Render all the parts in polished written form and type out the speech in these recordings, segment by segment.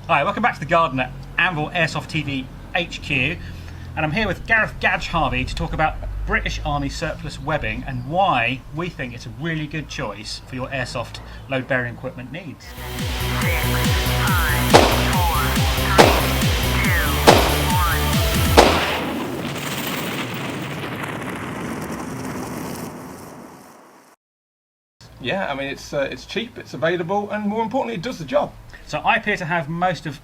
Hi, welcome back to the garden at Anvil Airsoft TV HQ, and I'm here with Gareth Gadge Harvey to talk about British Army surplus webbing and why we think it's a really good choice for your airsoft load-bearing equipment needs. 6, 5, 4, 3, 2, 1. Yeah, I mean it's cheap, it's available, and more importantly, it does the job. So I appear to have most of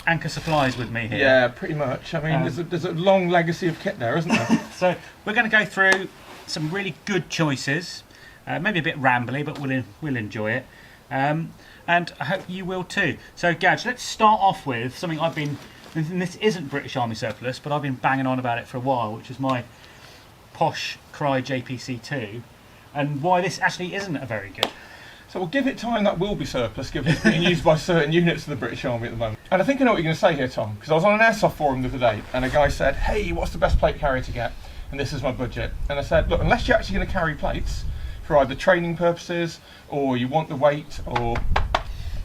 Anchor Supplies with me here. Yeah, pretty much. I mean, there's a long legacy of kit there, isn't there? So we're going to go through some really good choices, maybe a bit rambly, but we'll enjoy it, and I hope you will too. So Gadge, let's start off with something I've been, and this isn't British Army surplus, but I've been banging on about it for a while, which is my posh Cry JPC2, and why this actually isn't a very good. So we'll give it time, that will be surplus, given it's being used by certain units of the British Army at the moment. And I think I know what you're going to say here, Tom, because I was on an Airsoft forum the other day, and a guy said, hey, what's the best plate carrier to get? And this is my budget. And I said, look, unless you're actually going to carry plates for either training purposes, or you want the weight, or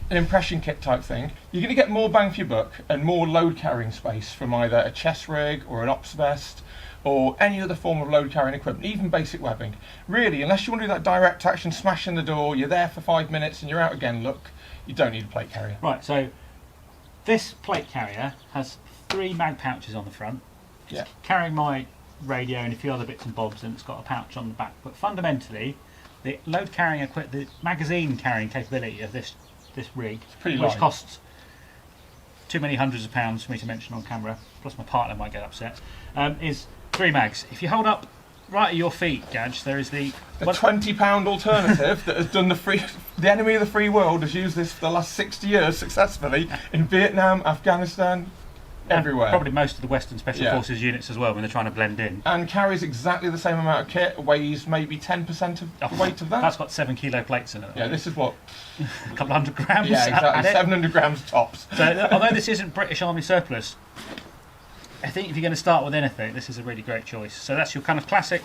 an impression kit type thing, you're going to get more bang for your buck and more load carrying space from either a chest rig or an ops vest, or any other form of load carrying equipment, even basic webbing. Really, unless you want to do that direct action, smash in the door, you're there for 5 minutes and you're out again, look, you don't need a plate carrier. Right, so this plate carrier has 3 mag pouches on the front. Yeah. Carrying my radio and a few other bits and bobs, and it's got a pouch on the back. But fundamentally, the load carrying the magazine carrying capability of this rig, pretty which light. costs too many hundreds of pounds for me to mention on camera, plus my partner might get upset, is 3 mags. If you hold up right at your feet, Gadge, there is the £20 alternative that has done the enemy of the free world has used this for the last 60 years successfully in Vietnam, Afghanistan, everywhere. Probably most of the Western Special Forces units as well when they're trying to blend in. And carries exactly the same amount of kit, weighs maybe 10% of the weight of that. That's got 7 kilo plates in it. Yeah, this is what? A couple hundred grams. Yeah, exactly, 700 grams tops. So, although this isn't British Army surplus, I think if you're going to start with anything, this is a really great choice. So that's your kind of classic.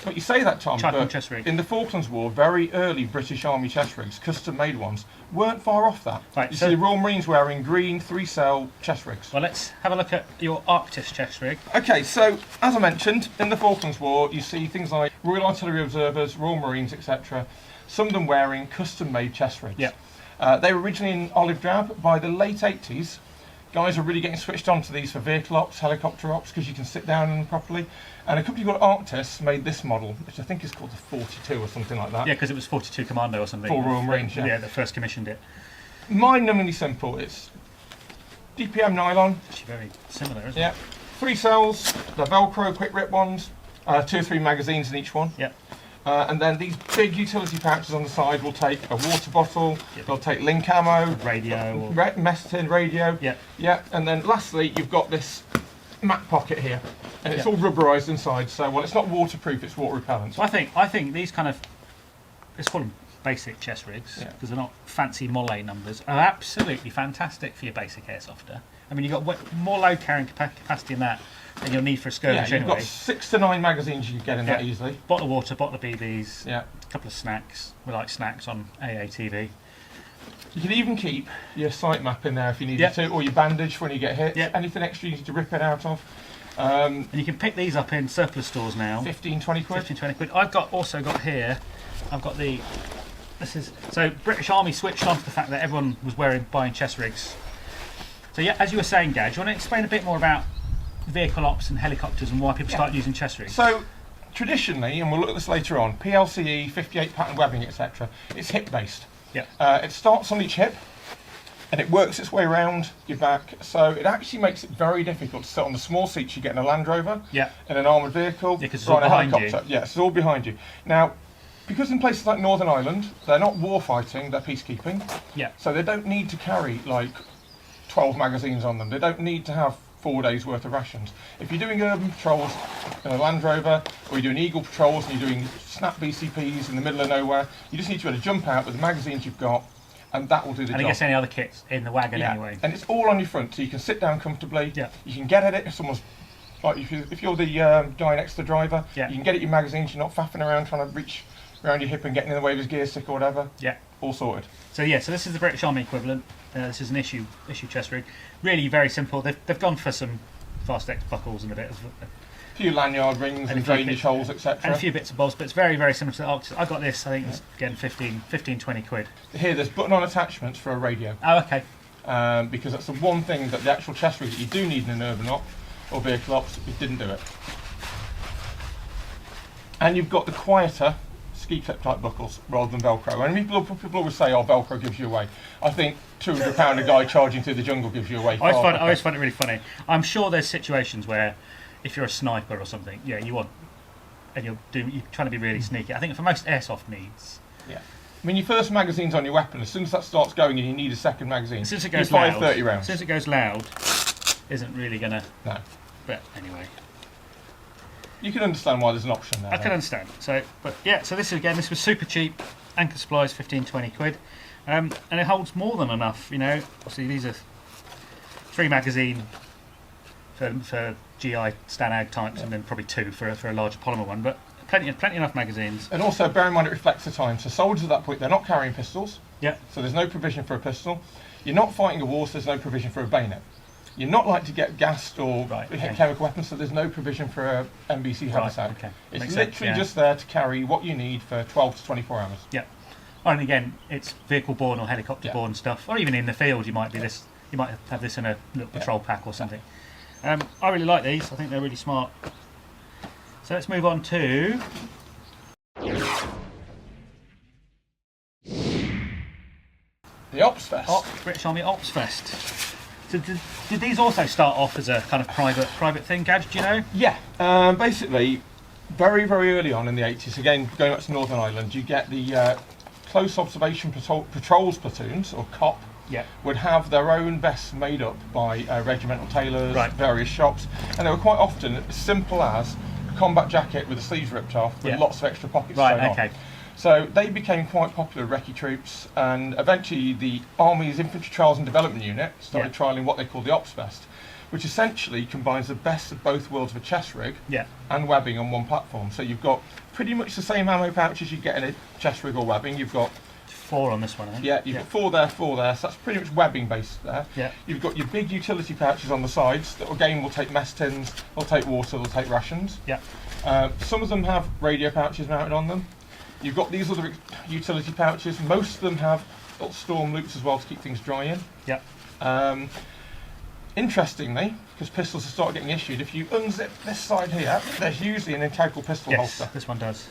But you say that, Tom, but chest rig. in the Falklands War, very early British Army chest rigs, custom-made ones, weren't far off that. Right, you see the Royal Marines wearing green 3-cell chest rigs. Well, let's have a look at your Arctis chest rig. Okay, so as I mentioned, in the Falklands War, you see things like Royal Artillery Observers, Royal Marines, etc. Some of them wearing custom-made chest rigs. Yeah. They were originally in olive drab. By the late 80s, guys are really getting switched on to these for vehicle ops, helicopter ops, because you can sit down in them properly. And a company called Arctis made this model, which I think is called the 42 or something like that. Yeah, because it was 42 Commando or something. For Royal Marines, yeah. Yeah, that first commissioned it. Mind-numbingly simple. It's DPM nylon. Actually very similar, isn't it? Yeah. 3 cells, the Velcro quick rip ones, 2 or 3 magazines in each one. Yeah. And then these big utility pouches on the side will take a water bottle, they'll take link ammo, radio, mess tin, radio. Yeah. Yeah, and then lastly you've got this mat pocket here, and it's all rubberised inside, so well, it's not waterproof, it's water repellent. So I think these kind of, let's call them basic chest rigs, because they're not fancy mole numbers, are absolutely fantastic for your basic airsofter. I mean, you've got more load carrying capacity in that than you'll need for a skirmish you've anyway. got 6 to 9 magazines you can get in that easily. Bottle of water, bottle of BBs, a couple of snacks. We like snacks on ATV. You can even keep your sight map in there if you needed to, or your bandage when you get hit. Anything extra you need to rip it out of. And you can pick these up in surplus stores now. 15, 20 quid. 15, 20 quid. I've also got here, I've got the, so British Army switched on to the fact that everyone was buying chest rigs. So yeah, as you were saying, Gadge, do you want to explain a bit more about vehicle ops and helicopters and why people start using chest rigs? So traditionally, and we'll look at this later on, PLCE, 58 pattern webbing, etc., it's hip based. Yeah. It starts on each hip and it works its way around your back, so it actually makes it very difficult to sit on the small seats you get in a Land Rover, in an armoured vehicle, because it's or all on a behind helicopter. you. Yes, it's all behind you. Now, because in places like Northern Ireland, they're not war fighting, they're peacekeeping. Yeah. So they don't need to carry like 12 magazines on them. They don't need to have 4 days worth of rations. If you're doing urban patrols in a Land Rover, or you're doing Eagle patrols and you're doing snap BCPs in the middle of nowhere, you just need to be able to jump out with the magazines you've got, and that will do the job. And I guess any other kits in the wagon anyway. And it's all on your front, so you can sit down comfortably. Yeah. You can get at it if someone's, like if you're the guy next to the driver, you can get at your magazines. You're not faffing around trying to reach around your hip and getting in the way of his gear stick or whatever. Yeah. All sorted. So yeah, so this is the British Army equivalent. This is an issue chest rig. Really very simple. They've gone for some fast X buckles and a bit of A few lanyard rings and drainage holes, etc. and a few bits of bobs, but it's very, very similar to the Arctis. I got this, I think it was again 15, 20 quid. Here, there's button-on attachments for a radio. Oh, okay. Because that's the one thing that the actual chest rig that you do need in an urban op or vehicle ops, it didn't do it. And you've got the quieter ski clip type buckles rather than Velcro. And people always say, oh, Velcro gives you away. I think £200 a guy charging through the jungle gives you away. I always find it really funny. I'm sure there's situations where if you're a sniper or something, yeah, you want, and you're trying to be really sneaky. I think for most airsoft needs. Yeah. I mean, your first magazine's on your weapon. As soon as that starts going and you need a second magazine, Since it goes you fire loud, 30 rounds. Since it goes loud, isn't really gonna. No. But anyway. You can understand why there's an option there. I can understand. So, but yeah, so this was super cheap. Anchor supplies, 15-20 quid, and it holds more than enough. You know, obviously these are 3 magazine for GI Stanag types, and then probably 2 for a larger polymer one. But plenty enough magazines. And also bear in mind it reflects the time. So soldiers at that point, they're not carrying pistols. Yeah. So there's no provision for a pistol. You're not fighting a war, so there's no provision for a bayonet. You're not like to get gassed or hit chemical weapons, so there's no provision for a MBC haversack. Okay. It's Makes literally sense, just there to carry what you need for 12 to 24 hours. Yeah. And again, it's vehicle-borne or helicopter-borne stuff, or even in the field, you might have this in a little patrol pack or something. I really like these. I think they're really smart. So let's move on to the Ops Fest. British Army Ops Fest. So did these also start off as a kind of private thing, Gadge, do you know? Yeah, basically, very, very early on in the 80s, again, going back to Northern Ireland, you get the Close Observation Patrols platoons, or COP, would have their own vests made up by regimental tailors, various shops, and they were quite often as simple as a combat jacket with the sleeves ripped off with lots of extra pockets sewn on. So they became quite popular recce troops, and eventually the Army's Infantry Trials and Development Unit started trialling what they call the Ops Vest, which essentially combines the best of both worlds of a chest rig and webbing on one platform. So you've got pretty much the same ammo pouches you get in a chest rig or webbing. You've got 4 on this one, I think. Yeah, you've got 4 there, 4 there, so that's pretty much webbing based there. Yeah. You've got your big utility pouches on the sides that again will take mess tins, they'll take water, they'll take rations. Yeah. Some of them have radio pouches mounted on them. You've got these other utility pouches. Most of them have little storm loops as well to keep things dry in. Yeah. Interestingly, because pistols have started getting issued, if you unzip this side here, there's usually an integral pistol holster. This one does.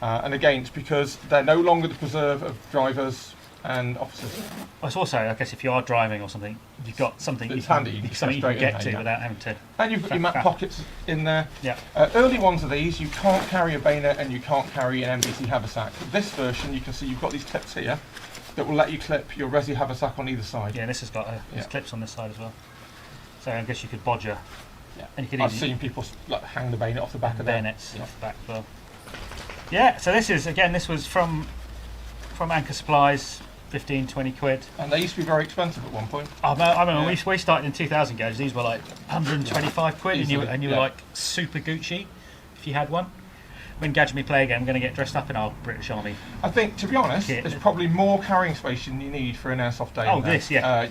And again, it's because they're no longer the preserve of drivers and officers. Well, it's also, I guess, if you are driving or something, you've got something it's handy. Something you can get to without having to. And you've got your map pockets in there. Yeah. Early ones of these, you can't carry a bayonet and you can't carry an MBC haversack. This version, you can see you've got these clips here that will let you clip your resi haversack on either side. Yeah, this has got there's clips on this side as well. So I guess you could bodger. Yeah. And you could I've seen people like hang the bayonet off the back of bayonets off the back as well. Yeah, so this was from Anchor Supplies, 15-20 quid. And they used to be very expensive at one point. I remember we started in 2000 Gadge. These were like 125 quid, and you were like super Gucci if you had one. When Gadge and me play again, I'm going to get dressed up in our British Army. I think, to be honest, there's probably more carrying space than you need for an airsoft day. Oh, this, yeah.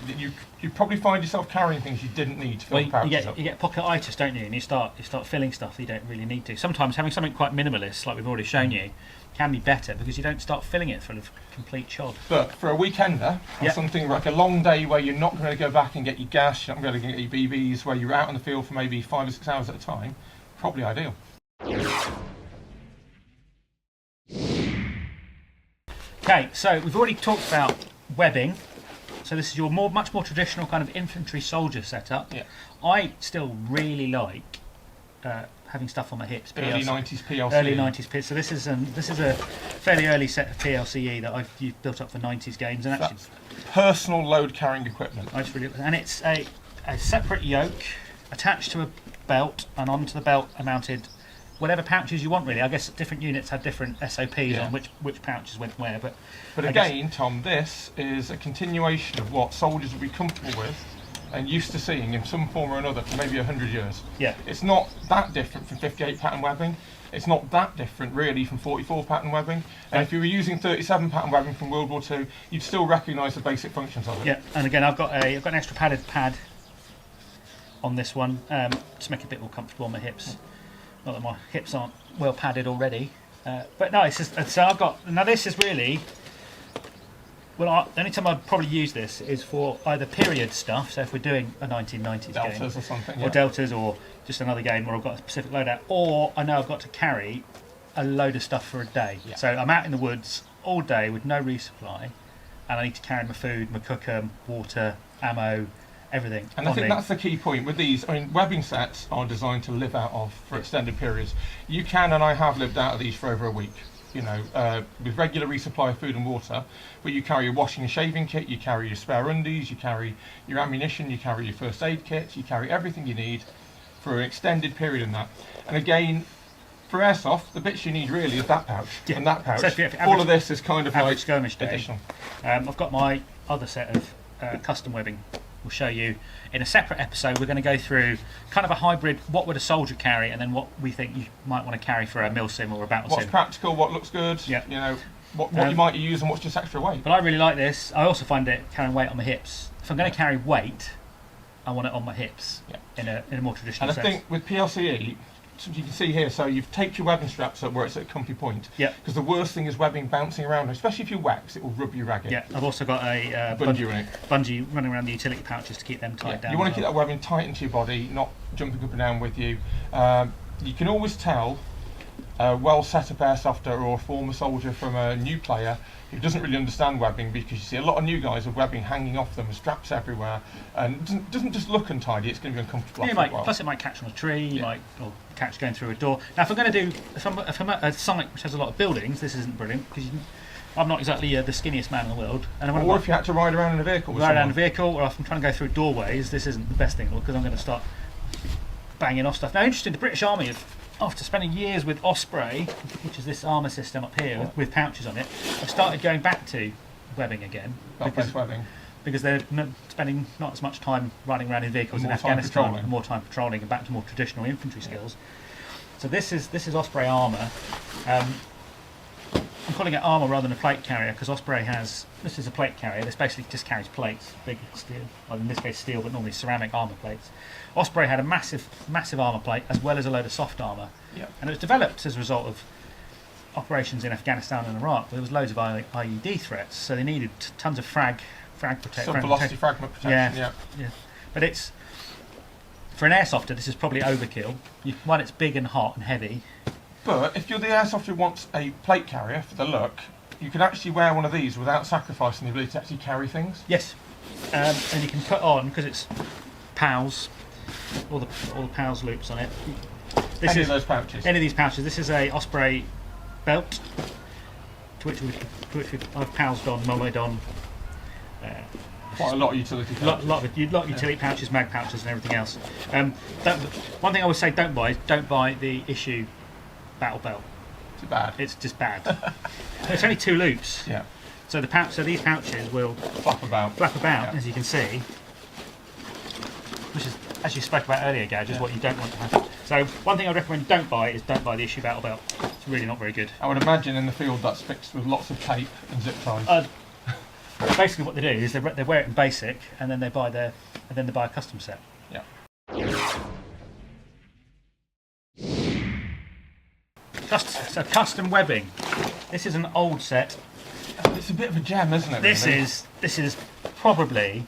You probably find yourself carrying things you didn't need to fill the pouches up. You get pocketitis, don't you? And you start filling stuff that you don't really need to. Sometimes having something quite minimalist, like we've already shown you, can be better because you don't start filling it full of complete chod. But for a weekender, or something like a long day where you're not going to go back and get your gas, you're not going to get your BBs, where you're out in the field for maybe 5 or 6 hours at a time, probably ideal. Okay, so we've already talked about webbing. So this is your much more traditional kind of infantry soldier setup. Yeah. I still really like having stuff on my hips. Early 90s PLCE. Early 90s PLCE. So this is a fairly early set of PLCE that you've built up for 90s games, and actually personal load carrying equipment. And it's a separate yoke attached to a belt, and onto the belt are mounted whatever pouches you want, really. I guess different units had different SOPs on which pouches went where. But again, Tom, this is a continuation of what soldiers will be comfortable with and used to seeing in some form or another for maybe 100 years. Yeah. It's not that different from 58 pattern webbing. It's not that different really from 44 pattern webbing, and if you were using 37 pattern webbing from World War II, you'd still recognise the basic functions of it. Yeah, and again I've got an extra padded pad on this one to make it a bit more comfortable on my hips. Not that my hips aren't well padded already, but no, it's just, so I've got, now this is really, well, the only time I'd probably use this is for either period stuff, so if we're doing a 1990s Deltas game, or something, or Deltas, or just another game where I've got a specific loadout, or I know I've got to carry a load of stuff for a day. Yeah. So I'm out in the woods all day with no resupply, and I need to carry my food, my cooker, water, ammo, everything. And I think that's the key point with these. I mean, webbing sets are designed to live out of for extended periods. You can, and I have lived out of these for over a week, you know, with regular resupply of food and water, but you carry your washing and shaving kit, you carry your spare undies, you carry your ammunition, you carry your first aid kit, you carry everything you need for an extended period in that. And again, for airsoft, the bits you need really is that pouch and that pouch. So if all of this is kind of average like skirmish day. additional. I've got my other set of custom webbing. We'll show you in a separate episode. We're going to go through kind of a hybrid, what would a soldier carry, and then what we think you might want to carry for a MilSim or a battle What's sim. practical, what looks good, Yeah. you know, what you might use and what's just extra weight. But I really like this. I also find it carrying weight on my hips. If I'm going to carry weight, I want it on my hips in a more traditional And sense. I think with PLCE, so you can see here, so you've taped your webbing straps up where it's at a comfy point. Yeah. Because the worst thing is webbing bouncing around, especially if you wax, it will rub you ragged. Yeah, I've also got a bungee running around the utility pouches to keep them tied down. You want to keep that webbing tight into your body, not jumping up and down with you. You can always tell a well set up airsofter or a former soldier from a new player who doesn't really understand webbing, because you see a lot of new guys with webbing hanging off them and straps everywhere, and it doesn't just look untidy, it's going to be uncomfortable. Yeah, plus it might catch on a tree, or catch going through a door. Now if I'm going to do, if I'm at a site which has a lot of buildings, this isn't brilliant, because I'm not exactly the skinniest man in the world. And or if you had to ride around in a vehicle with around a vehicle, or if I'm trying to go through doorways, this isn't the best thing, because I'm going to start banging off stuff. Now interesting, the British Army after spending years with Osprey, which is this armour system up here with pouches on it, I've started going back to webbing again. Because they're spending not as much time riding around in vehicles in Afghanistan, and more time patrolling, and back to more traditional infantry skills. So this is Osprey armour. I'm calling it armour rather than a plate carrier, because Osprey has, this is a plate carrier, this basically just carries plates, big steel, well in this case steel, but normally ceramic armour plates. Osprey had a massive armour plate as well as a load of soft armour, and it was developed as a result of operations in Afghanistan and Iraq. There was loads of IED threats, so they needed tons of frag protection. Some velocity fragment protection, yeah. But it's, for an airsofter, this is probably overkill. One, it's big and hot and heavy. But if you're the airsoft who wants a plate carrier for the look, you can actually wear one of these without sacrificing the ability to actually carry things. Yes, and you can put on, because it's PALS, all the PALS loops on it. Any of those pouches. Any of these pouches. This is a Osprey belt, to which I've PALSed on, momoed on. Quite a lot of utility pouches. lot of utility pouches, mag pouches, and everything else. One thing I would say, don't buy the issue battle belt. Too bad. It's just bad. It's only 2 loops. Yeah. So these pouches will flap about, as you can see, which is, as you spoke about earlier, Gadge, is what you don't want to happen. So one thing I recommend don't buy the issue battle belt. It's really not very good. I would imagine in the field that's fixed with lots of tape and zip ties. Basically, what they do is they wear it in basic, and then they buy a custom set. Yeah. So custom webbing. This is an old set. It's a bit of a gem, isn't it? This really? is probably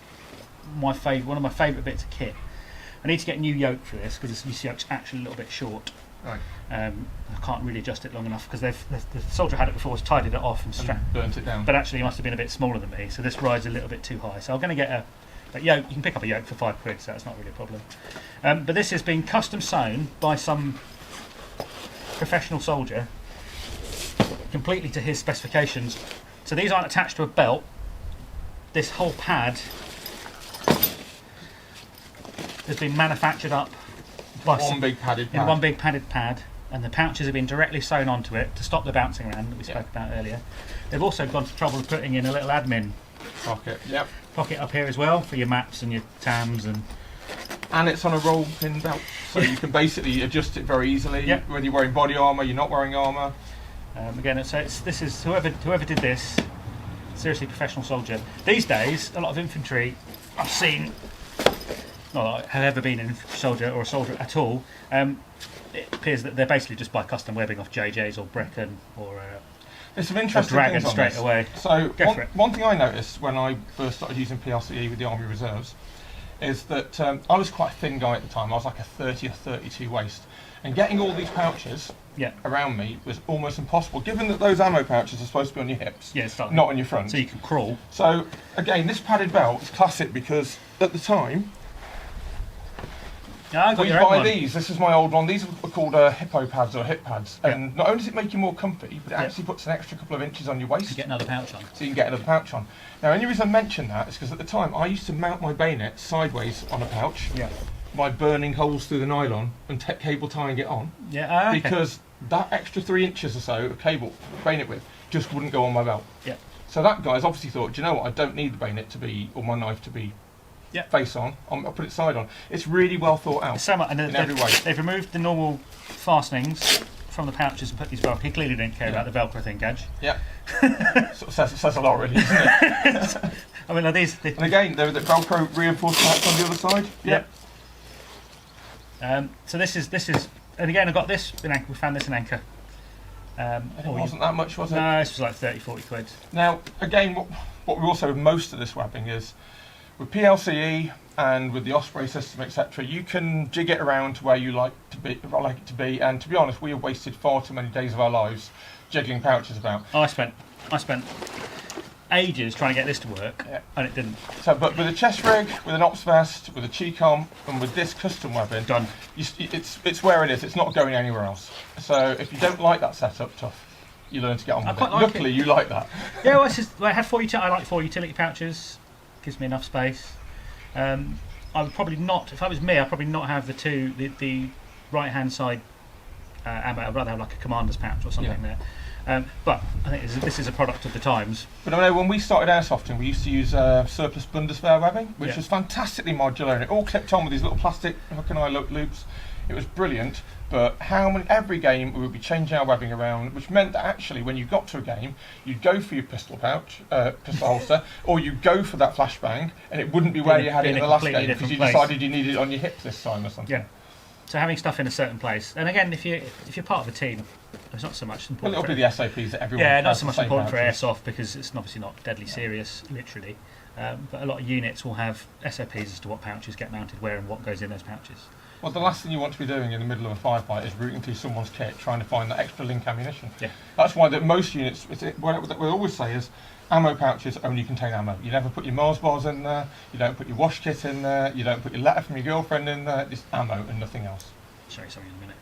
one of my favourite bits of kit. I need to get a new yoke for this, because this yoke's actually a little bit short. Right. I can't really adjust it long enough, because the soldier had it before, has tidied it off and burnt it down. But actually, he must have been a bit smaller than me, so this rides a little bit too high. So I'm going to get a yoke. You can pick up a yoke for £5, so that's not really a problem. But this has been custom sewn by some professional soldier, completely to his specifications. So these aren't attached to a belt. This whole pad has been manufactured up by one big padded pad, and the pouches have been directly sewn onto it to stop the bouncing around that we spoke about earlier. They've also gone to trouble of putting in a little admin pocket up here as well for your maps and your TAMs and and it's on a roll pin belt, so you can basically adjust it very easily. Yep. Whether you're wearing body armour, you're not wearing armour. Again, this is whoever did this, seriously professional soldier. These days, a lot of infantry I've seen, not that I have ever been an infantry soldier or a soldier at all. It appears that they're basically just buy custom webbing off JJ's or Brecon or There's some interesting Dragon things on straight this. away. So Go for it. one thing I noticed when I first started using PLCE with the Army Reserves is that I was quite a thin guy at the time. I was like a 30 or 32 waist, and getting all these pouches Yeah. around me was almost impossible, given that those ammo pouches are supposed to be on your hips, Yeah, it's not on your front. So you can crawl. So again, this padded belt is classic because at the time Yeah, I got we your own buy one. these. This is my old one. These are called hippo pads or hip pads, and not only does it make you more comfy, but it actually puts an extra couple of inches on your waist, You get another pouch on. so you can get another pouch on. Now, the only reason I mention that is because at the time I used to mount my bayonet sideways on a pouch Yeah. by burning holes through the nylon and cable tying it on, Yeah. Okay. because that extra 3 inches or so of cable bayonet width just wouldn't go on my belt. Yeah. So that guy's obviously thought, do you know what? I don't need the bayonet to be, or my knife to be Yeah. face on. I'll put it side on. It's really well thought out. So much, and in every way. they've removed the normal fastenings from the pouches and put these Velcro. He clearly didn't care about the Velcro thing, Gadge. Yeah. Sort of says a lot, really, doesn't it? I mean, are these? And again, there are the Velcro reinforced patch on the other side. Yeah. So this is, and again, I got this in Anchor. We found this in Anchor. It wasn't that much, was it? No, this was like 30, 40 quid. Now, again, what we also with most of this webbing is with PLCE and with the Osprey system, etc. You can jig it around to where you like it to be. And to be honest, we have wasted far too many days of our lives jiggling pouches about. I spent ages trying to get this to work, and it didn't. So, but with a chest rig, with an ops vest, with a Chicom, and with this custom webbing, Done. It's where it is. It's not going anywhere else. So if you don't like that setup, tough. You learn to get on with it. quite like Luckily, you like that. Yeah, well, I had 4 I like 4 utility pouches. Gives me enough space. I would probably not, if I was me, I'd probably not have the right hand side ammo. I'd rather have like a commander's pouch or something there. But I think this is a product of the times. But I know when we started airsofting, we used to use surplus Bundeswehr webbing, which was fantastically modular, and it all clipped on with these little plastic hook and eye loops. It was brilliant. But every game we would be changing our webbing around, which meant that actually when you got to a game, you'd go for your pistol pouch, pistol holster, or you'd go for that flashbang, and it wouldn't be where you had it in the last game because you decided you needed it on your hips this time or something. Yeah. So having stuff in a certain place, and again, if you're part of a team, it's not so much important. Well, it'll be the SOPs that everyone. Yeah, not has so the much same important for pouches. airsoft because it's obviously not deadly serious, literally. But a lot of units will have SOPs as to what pouches get mounted where and what goes in those pouches. Well, the last thing you want to be doing in the middle of a firefight is rooting through someone's kit trying to find that extra link ammunition. Yeah. That's why that most units, what we always say is, ammo pouches only contain ammo. You never put your Mars bars in there, you don't put your wash kit in there, you don't put your letter from your girlfriend in there, it's ammo and nothing else. Sorry, in a minute.